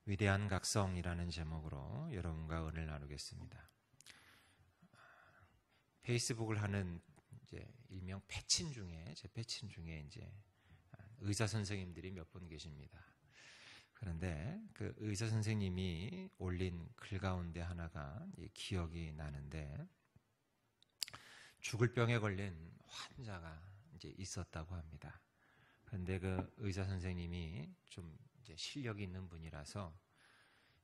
위대한 각성이라는 제목으로 여러분과 은혜를 나누겠습니다. 페이스북을 하는 이제 일명 패친 중에 제 패친 중에 이제 의사 선생님들이 몇 분 계십니다. 그런데 그 의사 선생님이 올린 글 가운데 하나가 기억이 나는데, 죽을 병에 걸린 환자가 이제 있었다고 합니다. 그런데 그 의사 선생님이 좀 이제 실력이 있는 분이라서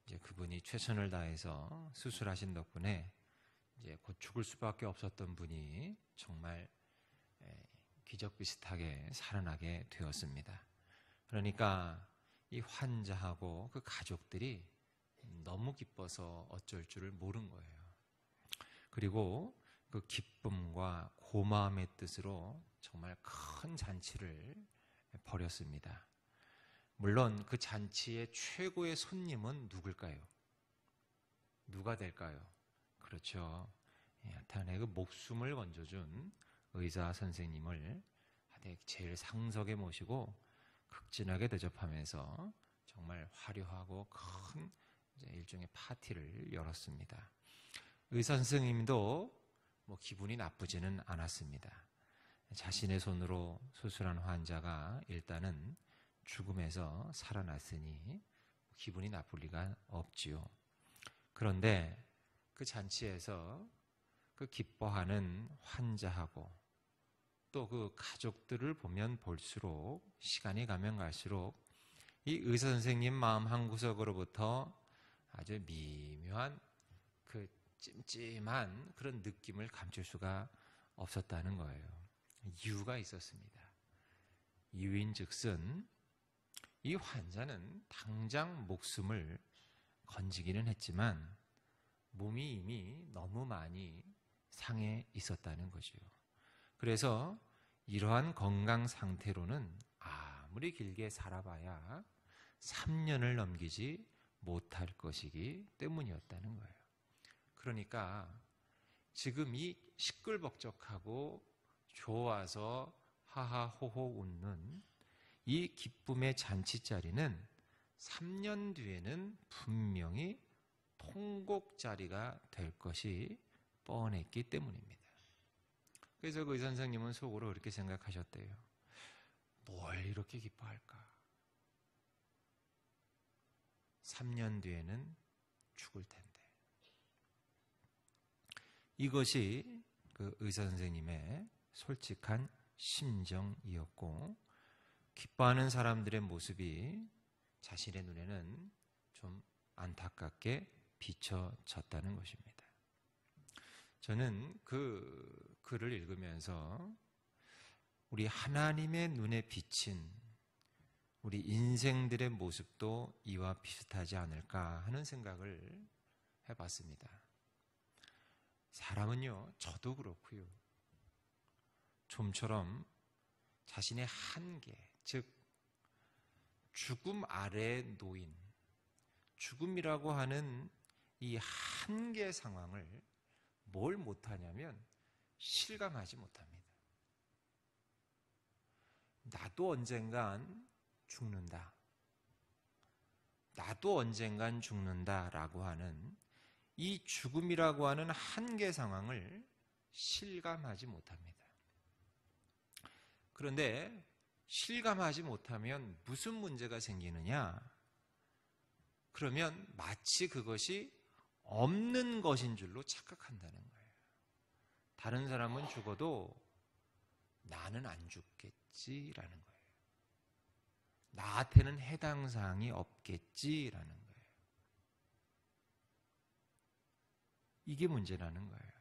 이제 그분이 최선을 다해서 수술하신 덕분에 이제 곧 죽을 수밖에 없었던 분이 정말 기적 비슷하게 살아나게 되었습니다. 그러니까 이 환자하고 그 가족들이 너무 기뻐서 어쩔 줄을 모른 거예요. 그리고 그 기쁨과 고마움의 뜻으로 정말 큰 잔치를 벌였습니다. 물론 그 잔치의 최고의 손님은 누굴까요? 누가 될까요? 그렇죠. 야탄의 그 목숨을 건져준 의사 선생님을 제일 상석에 모시고 극진하게 대접하면서 정말 화려하고 큰 일종의 파티를 열었습니다. 의사 선생님도 기분이 나쁘지는 않았습니다. 자신의 손으로 수술한 환자가 일단은 죽음에서 살아났으니 기분이 나쁠 리가 없지요. 그런데 그 잔치에서 그 기뻐하는 환자하고 또 그 가족들을 보면 볼수록, 시간이 가면 갈수록 이 의사 선생님 마음 한구석으로부터 아주 미묘한 그 찜찜한 그런 느낌을 감출 수가 없었다는 거예요. 이유가 있었습니다. 이유인즉슨 이 환자는 당장 목숨을 건지기는 했지만 몸이 이미 너무 많이 상해 있었다는 거죠. 그래서 이러한 건강 상태로는 아무리 길게 살아봐야 3년을 넘기지 못할 것이기 때문이었다는 거예요. 그러니까 지금 이 시끌벅적하고 좋아서 하하호호 웃는 이 기쁨의 잔치자리는 3년 뒤에는 분명히 통곡자리가 될 것이 뻔했기 때문입니다. 그래서 그 의사 선생님은 속으로 그렇게 생각하셨대요. 뭘 이렇게 기뻐할까? 3년 뒤에는 죽을 텐데. 이것이 그 의사 선생님의 솔직한 심정이었고, 기뻐하는 사람들의 모습이 자신의 눈에는 좀 안타깝게 비춰졌다는 것입니다. 저는 그 글을 읽으면서 우리 하나님의 눈에 비친 우리 인생들의 모습도 이와 비슷하지 않을까 하는 생각을 해봤습니다. 사람은요, 저도 그렇고요, 좀처럼 자신의 한계, 즉 죽음 아래에 놓인, 죽음이라고 하는 이 한계 상황을 뭘 못하냐면 실감하지 못합니다. 나도 언젠간 죽는다, 나도 언젠간 죽는다라고 하는 이 죽음이라고 하는 한계 상황을 실감하지 못합니다. 그런데 실감하지 못하면 무슨 문제가 생기느냐? 그러면 마치 그것이 없는 것인 줄로 착각한다는 거예요. 다른 사람은 죽어도 나는 안 죽겠지라는 거예요. 나한테는 해당 사항이 없겠지라는 거예요. 이게 문제라는 거예요.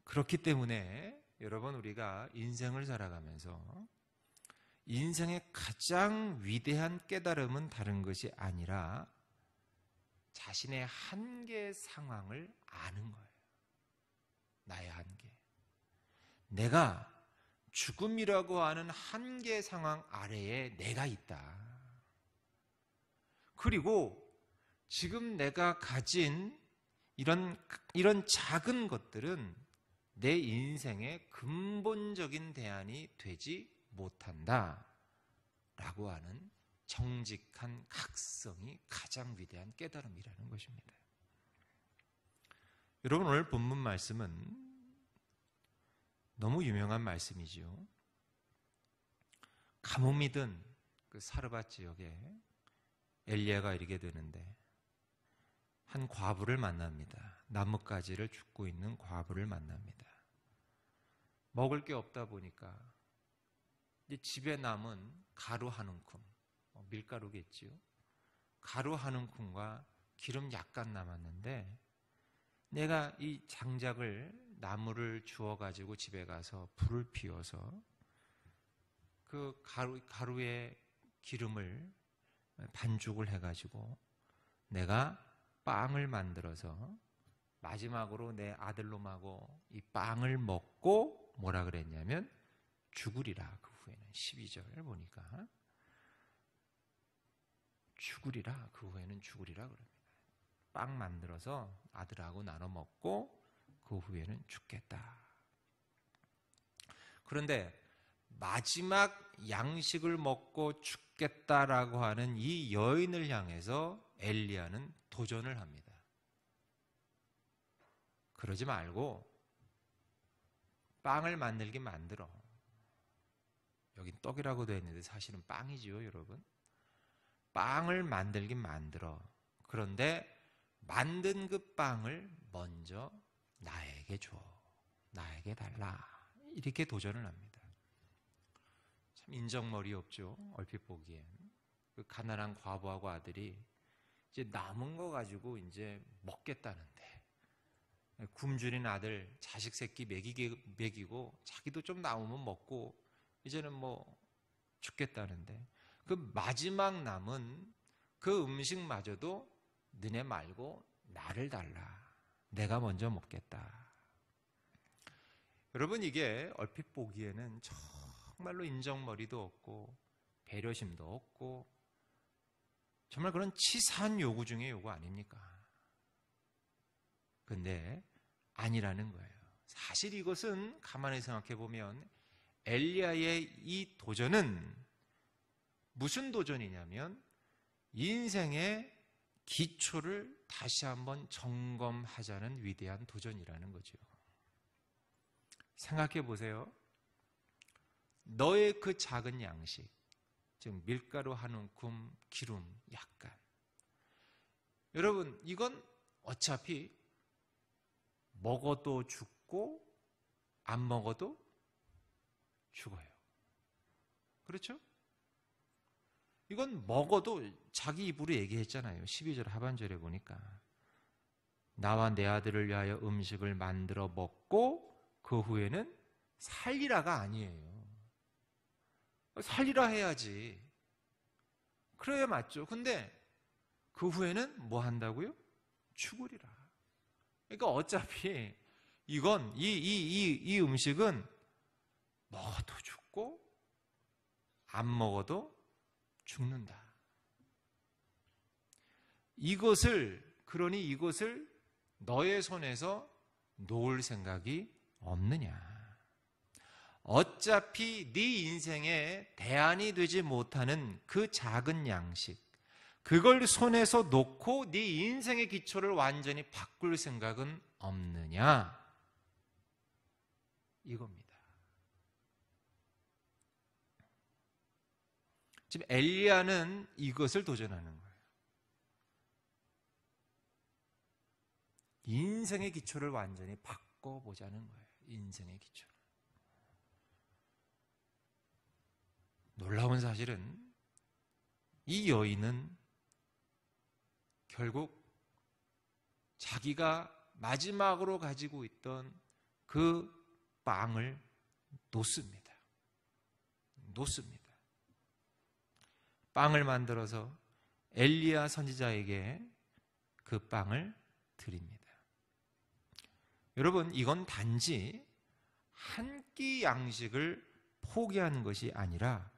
그렇기 때문에 여러분, 우리가 인생을 살아가면서 인생의 가장 위대한 깨달음은 다른 것이 아니라 자신의 한계 상황을 아는 거예요. 나의 한계. 내가 죽음이라고 하는 한계 상황 아래에 내가 있다. 그리고 지금 내가 가진 이런 작은 것들은 내 인생의 근본적인 대안이 되지 못한다 라고 하는 정직한 각성이 가장 위대한 깨달음이라는 것입니다. 여러분, 오늘 본문 말씀은 너무 유명한 말씀이지요. 가뭄이든 그 사르밧 지역에 엘리야가 이르게 되는데 한 과부를 만납니다. 나뭇가지를 줍고 있는 과부를 만납니다. 먹을 게 없다 보니까 이제 집에 남은 가루 한 움큼, 밀가루겠지요. 가루 한 움큼과 기름 약간 남았는데 내가 이 장작을, 나무를 주워 가지고 집에 가서 불을 피워서 그 가루에 기름을 반죽을 해가지고 내가 빵을 만들어서 마지막으로 내 아들놈하고 이 빵을 먹고 뭐라 그랬냐면 죽으리라. 그 후에는 12절 보니까 죽으리라. 그 후에는 죽으리라 그럽니다. 빵 만들어서 아들하고 나눠 먹고 그 후에는 죽겠다. 그런데 마지막 양식을 먹고 죽겠다라고 하는 이 여인을 향해서 엘리야는 도전을 합니다. 그러지 말고 빵을 만들긴 만들어. 여긴 떡이라고 되어 있는데 사실은 빵이지요, 여러분. 빵을 만들긴 만들어. 그런데 만든 그 빵을 먼저 나에게 줘. 나에게 달라. 이렇게 도전을 합니다. 참 인정머리 없죠, 얼핏 보기엔. 그 가난한 과부하고 아들이 이제 남은 거 가지고 이제 먹겠다는데 굶주린 아들 자식 새끼 먹이고 자기도 좀 남으면 먹고 이제는 뭐 죽겠다는데 그 마지막 남은 그 음식마저도 너네 말고 나를 달라. 내가 먼저 먹겠다. 여러분, 이게 얼핏 보기에는 정말로 인정머리도 없고 배려심도 없고 정말 그런 치사한 요구 중에 요구 아닙니까? 근데 아니라는 거예요. 사실 이것은 가만히 생각해 보면 엘리야의 이 도전은 무슨 도전이냐면 인생의 기초를 다시 한번 점검하자는 위대한 도전이라는 거죠. 생각해 보세요. 너의 그 작은 양식, 즉 밀가루 한 움큼, 기름 약간. 여러분, 이건 어차피 먹어도 죽고 안 먹어도 죽어요. 그렇죠? 이건 먹어도 자기 입으로 얘기했잖아요. 12절 하반절에 보니까 나와 내 아들을 위하여 음식을 만들어 먹고 그 후에는 살리라가 아니에요. 살리라 해야지. 그래야 맞죠. 근데 그 후에는 뭐 한다고요? 죽으리라. 그러니까 어차피 이건 이 음식은 먹어도 죽고 안 먹어도 죽는다. 그러니 이것을 너의 손에서 놓을 생각이 없느냐. 어차피 네 인생에 대안이 되지 못하는 그 작은 양식, 그걸 손에서 놓고 네 인생의 기초를 완전히 바꿀 생각은 없느냐. 이겁니다. 지금 엘리야는 이것을 도전하는 거예요. 인생의 기초를 완전히 바꿔보자는 거예요. 인생의 기초를. 놀라운 사실은 이 여인은 결국 자기가 마지막으로 가지고 있던 그 빵을 놓습니다. 빵을 만들어서 엘리야 선지자에게 그 빵을 드립니다. 여러분, 이건 단지 한 끼 양식을 포기하는 것이 아니라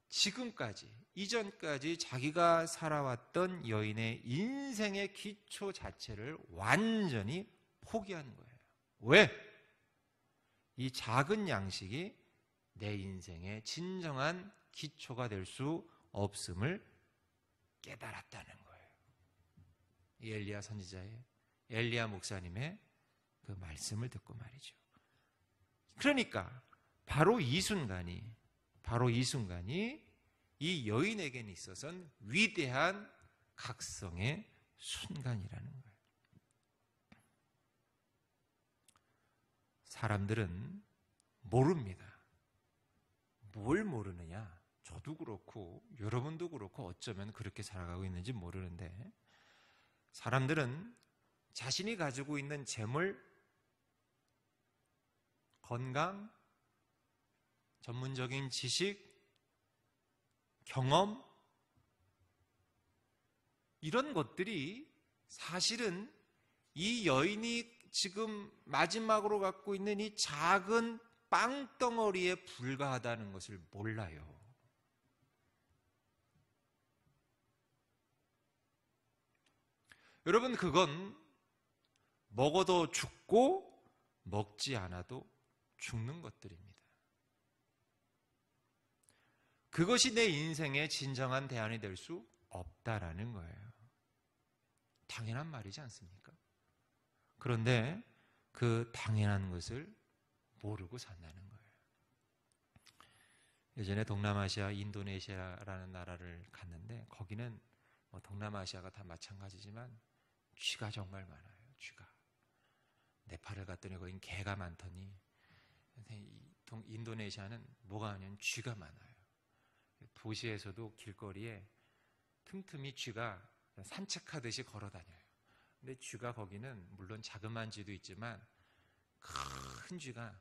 지금까지, 이전까지 자기가 살아왔던 여인의 인생의 기초 자체를 완전히 포기하는 거예요. 왜? 이 작은 양식이 내 인생의 진정한 기초가 될 수 없음을 깨달았다는 거예요. 이 엘리야 선지자의, 엘리야 목사님의 그 말씀을 듣고 말이죠. 그러니까 바로 이 순간이 이 여인에게는 있어서는 위대한 각성의 순간이라는 거예요. 사람들은 모릅니다. 뭘 모르느냐? 저도 그렇고 여러분도 그렇고 어쩌면 그렇게 살아가고 있는지 모르는데, 사람들은 자신이 가지고 있는 재물, 건강, 전문적인 지식, 경험, 이런 것들이 사실은 이 여인이 지금 마지막으로 갖고 있는 이 작은 빵덩어리에 불과하다는 것을 몰라요. 여러분, 그건 먹어도 죽고 먹지 않아도 죽는 것들입니다. 그것이 내 인생의 진정한 대안이 될 수 없다라는 거예요. 당연한 말이지 않습니까? 그런데 그 당연한 것을 모르고 산다는 거예요. 예전에 동남아시아, 인도네시아라는 나라를 갔는데, 거기는 뭐 동남아시아가 다 마찬가지지만 쥐가 정말 많아요. 쥐가. 네팔을 갔더니 거긴 개가 많더니, 인도네시아는 뭐가 아니면 쥐가 많아요. 도시에서도 길거리에 틈틈이 쥐가 산책하듯이 걸어 다녀요. 근데 쥐가 거기는 물론 자그마한 쥐도 있지만 큰 쥐가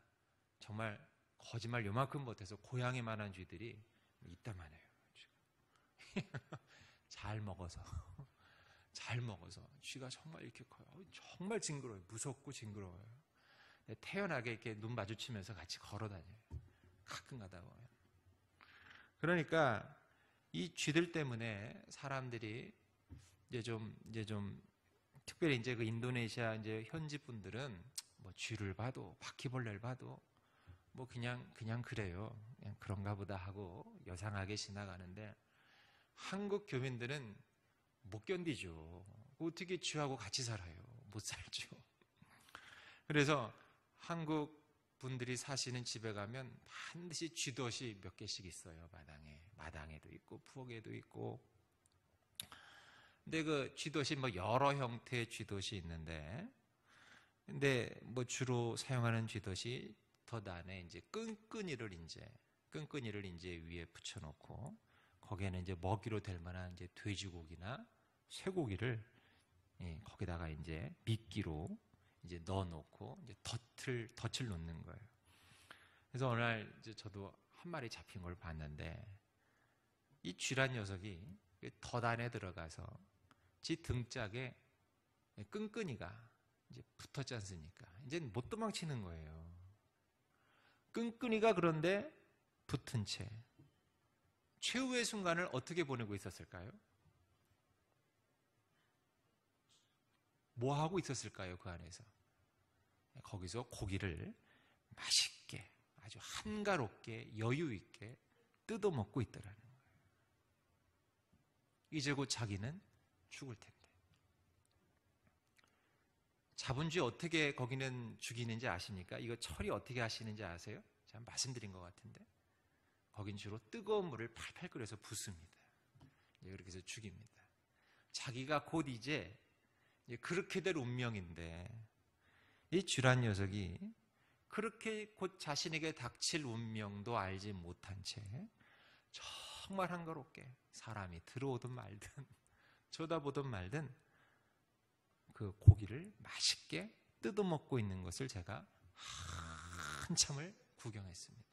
정말 거짓말 요만큼 못해서 고양이만한 쥐들이 있다만 해요. 잘 먹어서 쥐가 정말 이렇게 커요. 정말 징그러워요. 무섭고 징그러워요. 태연하게 이렇게 눈 마주치면서 같이 걸어 다녀요. 가끔 가다 보면. 그러니까 이 쥐들 때문에 사람들이 이제 좀 특별히 이제 그 인도네시아 이제 현지 분들은 뭐 쥐를 봐도, 바퀴벌레를 봐도 뭐 그냥 그래요. 그냥 그런가 보다 하고 여상하게 지나가는데, 한국 교민들은 못 견디죠. 어떻게 쥐하고 같이 살아요? 못 살죠. 그래서 한국 분들이 사시는 집에 가면 반드시 쥐덫이 몇 개씩 있어요. 마당에도 있고 부엌에도 있고. 근데 그 쥐덫이 뭐 여러 형태의 쥐덫이 있는데, 근데 뭐 주로 사용하는 쥐덫이 덫 안에 이제 끈끈이를 이제 위에 붙여놓고, 거기에는 이제 먹이로 될 만한 이제 돼지고기나 쇠고기를 거기다가 이제 미끼로 이제 넣어놓고 이제 덫을 놓는 거예요. 그래서 어느 날 이제 저도 한 마리 잡힌 걸 봤는데, 이 쥐란 녀석이 덫 안에 들어가서 지 등짝에 끈끈이가 이제 붙었지 않습니까? 이제 못 도망치는 거예요. 끈끈이가 그런데 붙은 채 최후의 순간을 어떻게 보내고 있었을까요? 뭐 하고 있었을까요? 그 안에서. 거기서 고기를 맛있게, 아주 한가롭게, 여유 있게 뜯어먹고 있더라는 거예요. 이제 곧 자기는 죽을 텐데. 잡은 쥐 어떻게 거기는 죽이는지 아십니까? 이거 처리 어떻게 하시는지 아세요? 제가 말씀드린 것 같은데, 거긴 주로 뜨거운 물을 팔팔 끓여서 붓습니다. 그렇게 해서 죽입니다. 자기가 곧 이제 그렇게 될 운명인데, 이 쥐란 녀석이 그렇게 곧 자신에게 닥칠 운명도 알지 못한 채 정말 한가롭게 사람이 들어오든 말든 쳐다보든 말든 그 고기를 맛있게 뜯어먹고 있는 것을 제가 한참을 구경했습니다.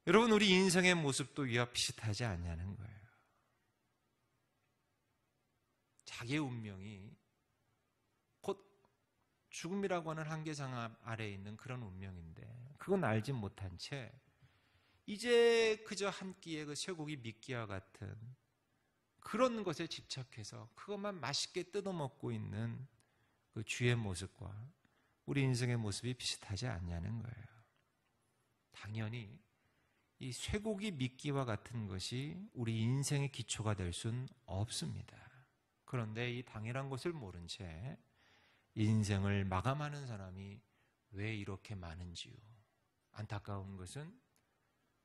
여러분, 우리 인생의 모습도 이와 비슷하지 않냐는 거예요. 자기의 운명이 곧 죽음이라고 하는 한계상 아래에 있는 그런 운명인데, 그건 알지 못한 채 이제 그저 한 끼의 그 쇠고기 미끼와 같은 그런 것에 집착해서 그것만 맛있게 뜯어먹고 있는 그 쥐의 모습과 우리 인생의 모습이 비슷하지 않냐는 거예요. 당연히 이 쇠고기 미끼와 같은 것이 우리 인생의 기초가 될 수는 없습니다. 그런데 이 당연한 것을 모른 채 인생을 마감하는 사람이 왜 이렇게 많은지요? 안타까운 것은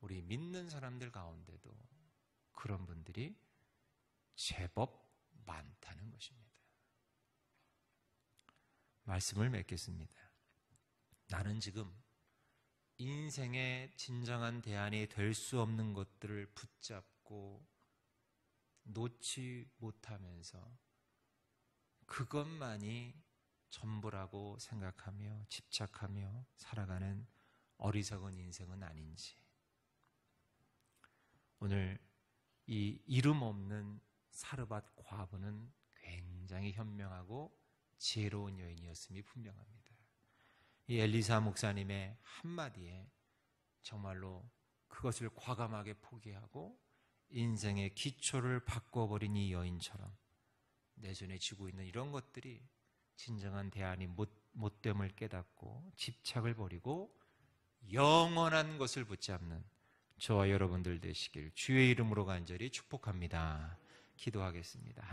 우리 믿는 사람들 가운데도 그런 분들이 제법 많다는 것입니다. 말씀을 맺겠습니다. 나는 지금 인생의 진정한 대안이 될 수 없는 것들을 붙잡고 놓지 못하면서 그것만이 전부라고 생각하며 집착하며 살아가는 어리석은 인생은 아닌지, 오늘 이 이름 없는 사르밧 과부는 굉장히 현명하고 지혜로운 여인이었음이 분명합니다. 이 엘리사 목사님의 한마디에 정말로 그것을 과감하게 포기하고 인생의 기초를 바꿔버린 이 여인처럼 내 손에 쥐고 있는 이런 것들이 진정한 대안이 못됨을 깨닫고 집착을 버리고 영원한 것을 붙잡는 저와 여러분들 되시길 주의 이름으로 간절히 축복합니다. 기도하겠습니다.